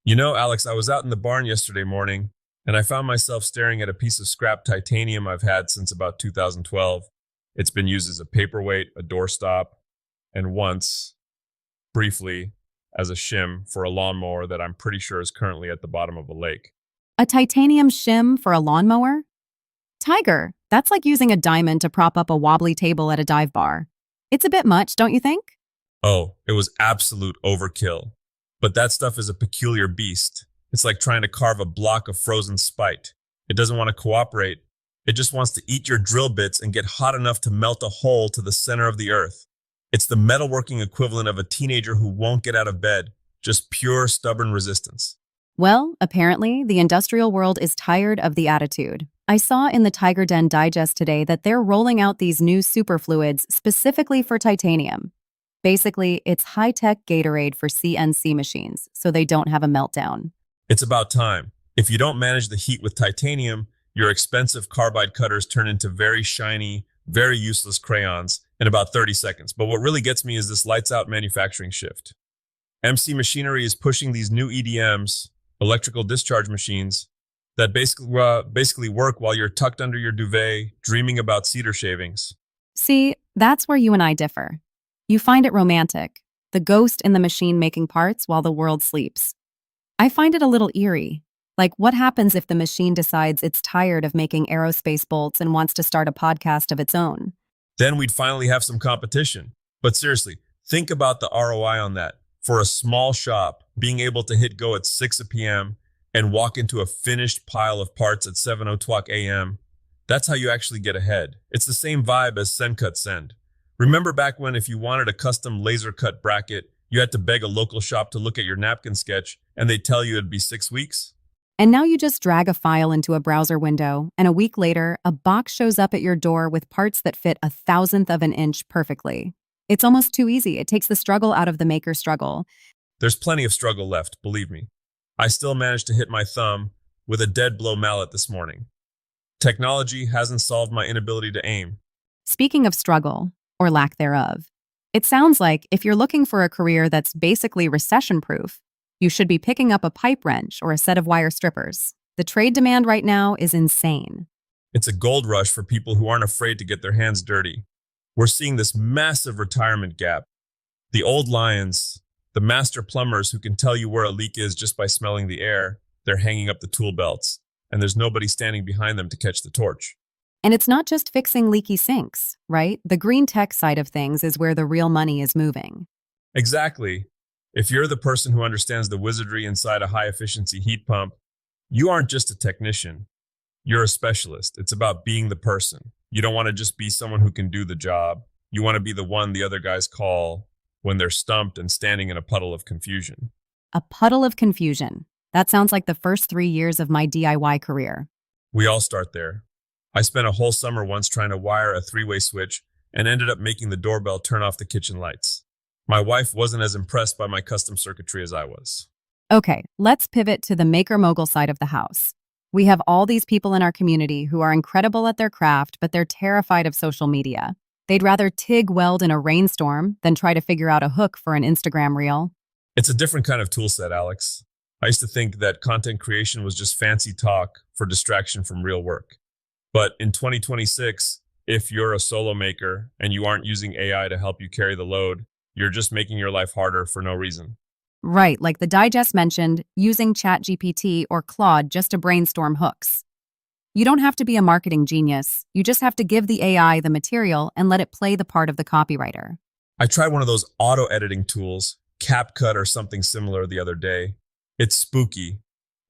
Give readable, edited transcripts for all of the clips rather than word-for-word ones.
Alex, I was out in the barn yesterday morning and I found myself staring at a piece of scrap titanium I've had since about 2012. It's been used as a paperweight, a doorstop, and once, briefly, as a shim for a lawnmower that I'm pretty sure is currently at the bottom of a lake. A titanium shim for a lawnmower? Tiger, that's like using a diamond to prop up a wobbly table at a dive bar. It's a bit much, don't you think? Oh, it was absolute overkill. But that stuff is a peculiar beast. It's like trying to carve a block of frozen spite. It doesn't want to cooperate. It just wants to eat your drill bits and get hot enough to melt a hole to the center of the earth. It's the metalworking equivalent of a teenager who won't get out of bed, just pure stubborn resistance. Well, apparently, the industrial world is tired of the attitude. I saw in the TigerDen digest today that they're rolling out these new superfluids specifically for titanium. Basically, it's high-tech Gatorade for CNC machines, so they don't have a meltdown. It's about time. If you don't manage the heat with titanium, your expensive carbide cutters turn into very shiny, very useless crayons in about 30 seconds. But what really gets me is this lights out manufacturing shift. MC Machinery is pushing these new EDMs, electrical discharge machines, that basically work while you're tucked under your duvet, dreaming about cedar shavings. See, that's where you and I differ. You find it romantic, the ghost in the machine making parts while the world sleeps. I find it a little eerie. Like, what happens if the machine decides it's tired of making aerospace bolts and wants to start a podcast of its own? Then we'd finally have some competition. But seriously, think about the ROI on that. For a small shop, being able to hit go at 6 p.m. and walk into a finished pile of parts at 7:00 a.m., that's how you actually get ahead. It's the same vibe as Send Cut Send. Remember back when if you wanted a custom laser cut bracket, you had to beg a local shop to look at your napkin sketch and they'd tell you it'd be 6 weeks? And now you just drag a file into a browser window, and a week later, a box shows up at your door with parts that fit 1/1000th of an inch perfectly. It's almost too easy. It takes the struggle out of the maker struggle. There's plenty of struggle left, believe me. I still managed to hit my thumb with a dead blow mallet this morning. Technology hasn't solved my inability to aim. Speaking of struggle, or lack thereof, it sounds like if you're looking for a career that's basically recession-proof, you should be picking up a pipe wrench or a set of wire strippers. The trade demand right now is insane. It's a gold rush for people who aren't afraid to get their hands dirty. We're seeing this massive retirement gap. The old lions, the master plumbers who can tell you where a leak is just by smelling the air, they're hanging up the tool belts, and there's nobody standing behind them to catch the torch. And it's not just fixing leaky sinks, right? The green tech side of things is where the real money is moving. Exactly. If you're the person who understands the wizardry inside a high-efficiency heat pump, you aren't just a technician. You're a specialist. It's about being the person. You don't want to just be someone who can do the job. You want to be the one the other guys call when they're stumped and standing in a puddle of confusion. A puddle of confusion. That sounds like the first 3 years of my DIY career. We all start there. I spent a whole summer once trying to wire a three-way switch and ended up making the doorbell turn off the kitchen lights. My wife wasn't as impressed by my custom circuitry as I was. Okay, let's pivot to the maker mogul side of the house. We have all these people in our community who are incredible at their craft, but they're terrified of social media. They'd rather TIG weld in a rainstorm than try to figure out a hook for an Instagram reel. It's a different kind of tool set, Alex. I used to think that content creation was just fancy talk for distraction from real work. But in 2026, if you're a solo maker and you aren't using AI to help you carry the load, you're just making your life harder for no reason. Right, like the digest mentioned, using ChatGPT or Claude just to brainstorm hooks. You don't have to be a marketing genius. You just have to give the AI the material and let it play the part of the copywriter. I tried one of those auto editing tools, CapCut or something similar, the other day. It's spooky.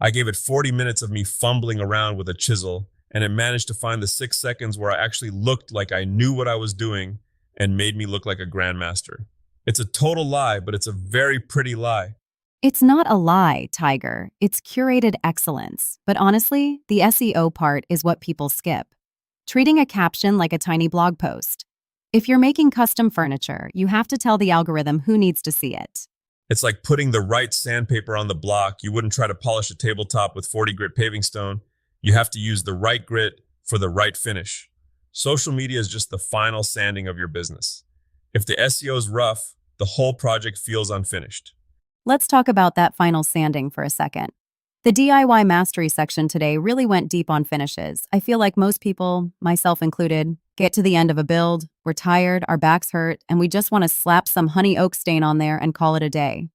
I gave it 40 minutes of me fumbling around with a chisel, and it managed to find the 6 seconds where I actually looked like I knew what I was doing and made me look like a grandmaster. It's a total lie, but it's a very pretty lie. It's not a lie, Tiger. It's curated excellence. But honestly, the SEO part is what people skip. Treating a caption like a tiny blog post. If you're making custom furniture, you have to tell the algorithm who needs to see it. It's like putting the right sandpaper on the block. You wouldn't try to polish a tabletop with 40 grit paving stone. You have to use the right grit for the right finish. Social media is just the final sanding of your business. If the SEO is rough, the whole project feels unfinished. let's talk about that final sanding for a second. The DIY mastery section today really went deep on finishes. I feel like most people, myself included, get to the end of a build, we're tired, our backs hurt, and we just want to slap some honey oak stain on there and call it a day.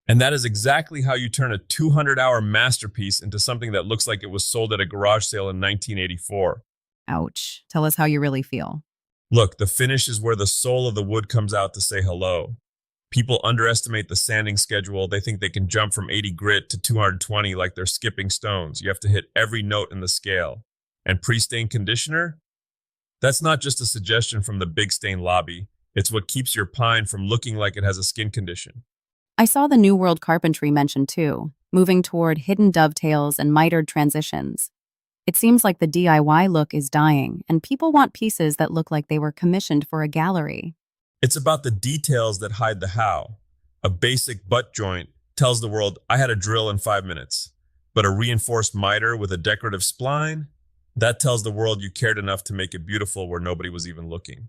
And that is exactly how you turn a 200-hour masterpiece into something that looks like it was sold at a garage sale in 1984. Ouch. Tell us how you really feel. Look, the finish is where the soul of the wood comes out to say hello. People underestimate the sanding schedule. They think they can jump from 80 grit to 220 like they're skipping stones. You have to hit every note in the scale. And pre-stain conditioner? That's not just a suggestion from the big stain lobby. It's what keeps your pine from looking like it has a skin condition. I saw the New World carpentry mentioned too, moving toward hidden dovetails and mitered transitions. It seems like the DIY look is dying, and people want pieces that look like they were commissioned for a gallery. It's about the details that hide the how. A basic butt joint tells the world, I had a drill in 5 minutes. But a reinforced miter with a decorative spline, that tells the world you cared enough to make it beautiful where nobody was even looking.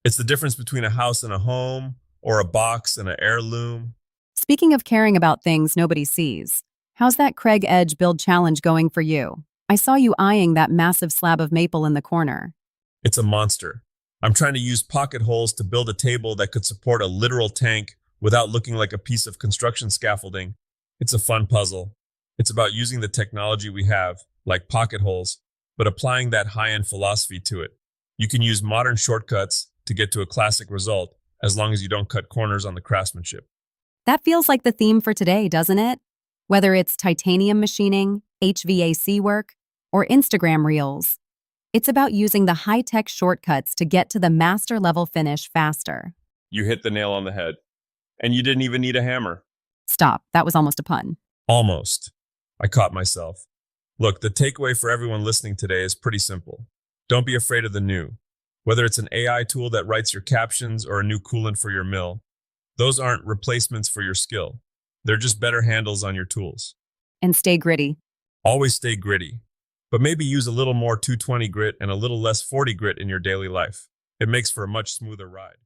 It's the difference between a house and a home, or a box and an heirloom. Speaking of caring about things nobody sees, how's that Craig Edge build challenge going for you? I saw you eyeing that massive slab of maple in the corner. It's a monster. I'm trying to use pocket holes to build a table that could support a literal tank without looking like a piece of construction scaffolding. It's a fun puzzle. It's about using the technology we have, like pocket holes, but applying that high-end philosophy to it. You can use modern shortcuts to get to a classic result, as long as you don't cut corners on the craftsmanship. That feels like the theme for today, doesn't it? Whether it's titanium machining, HVAC work, or Instagram reels, it's about using the high-tech shortcuts to get to the master-level finish faster. You hit the nail on the head. And you didn't even need a hammer. Stop, that was almost a pun. Almost. I caught myself. Look, the takeaway for everyone listening today is pretty simple. Don't be afraid of the new. Whether it's an AI tool that writes your captions or a new coolant for your mill, those aren't replacements for your skill. They're just better handles on your tools. And stay gritty. Always stay gritty, but maybe use a little more 220 grit and a little less 40 grit in your daily life. It makes for a much smoother ride.